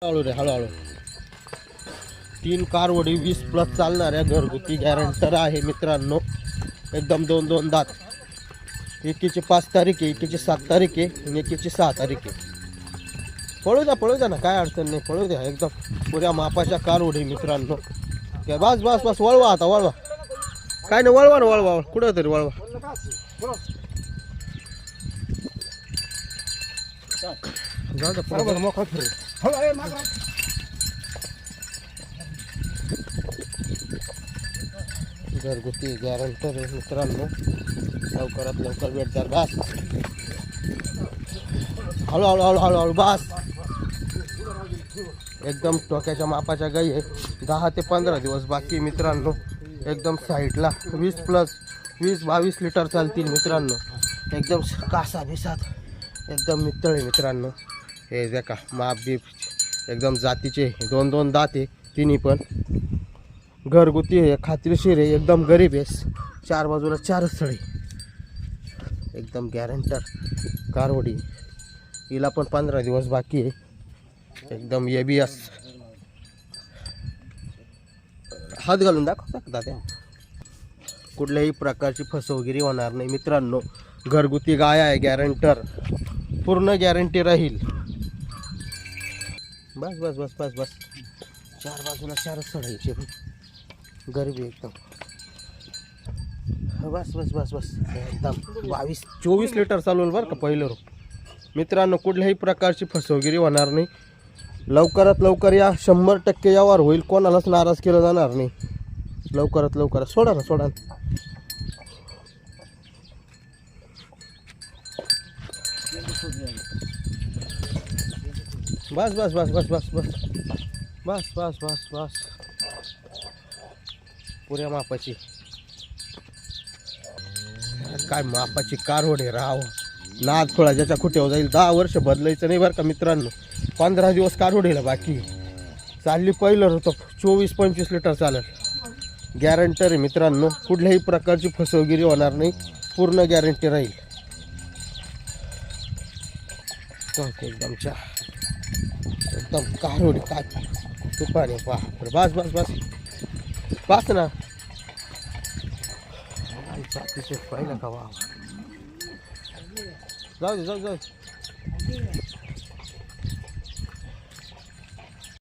हळू रे हळूहळू 3 कारवडी 20+ चालणाऱ्या घरगुती गॅरंटर आहे मित्रांनो. एकदम 2-2 दात. एकीची 5 तारीख आहे, एकीची 7 तारीख आहे आणि एकीची 6 तारीख आहे. पळू द्या ना, काय अडचण नाही, पळू द्या. एकदम पुऱ्या मापाच्या कारवडी मित्रांनो. बस बस बस, वळवा आता, वळवा. काय नाही, वळवा ना, वळवा कुठं तरी वळवा. घरगुती गॅरंटर आहे मित्रांनो. लवकरात लवकर भेटणार. बस हळू हळू हळू हळू हळू बस. एकदम टोक्याच्या मापाच्या गाई आहे. 10 ते 15 दिवस बाकी मित्रांनो. एकदम साईडला 20+ लिटर चालतील मित्रांनो. एकदम कासा बिसात एकदम मित्र आहे मित्रांनो. हे जे का माप बीप एकदम जातीचे 2-2 दात आहे. तिन्ही पण घरगुती आहे, खात्रीशीर आहे, एकदम गरीब आहे. 4 बाजूला 4 स्थळी. एकदम गॅरंटर कारवडी. हिला पण 15 दिवस बाकी आहे. एकदम ABS. हात घालून दाखवता त्या. कुठल्याही प्रकारची फसवगिरी होणार नाही मित्रांनो. घरगुती गाय आहे, गॅरंटर, पूर्ण गॅरंटी राहील. बस बस बस बस बस. 4 बाजूला 4 चढायचे गरीबी एकदम. बस बस बस बस. एकदम 22-24 लिटर चालवलं बरं का पहिलं रोप मित्रांनो. कुठल्याही प्रकारची फसवगिरी होणार नाही. लवकरात लवकर या. 100% यावर होईल. कोणालाच नाराज केलं जाणार नाही. लवकरात लवकर सोडा ना, सोडा ना. बस बस बस बस बस बस बस बस बस बस. पुऱ्या मापाची काय मापाची कारवडे राव. नाद खोळा ज्याच्या खुट्यावर जाईल. 10 वर्ष बदलायचं नाही बरं का मित्रांनो. 15 दिवस कारवडीला बाकी चालली. पहिलं होतं 24-25 लिटर चालेल. गॅरंटर आहे मित्रांनो. कुठल्याही प्रकारची फसवगिरी होणार नाही. पूर्ण गॅरंटी राहील. एकदम कारवडी काय तुपाने पहा. बस बस बस बस ना. अतिशय पाहिलं का वा. जाऊ दे जाऊ जाऊ.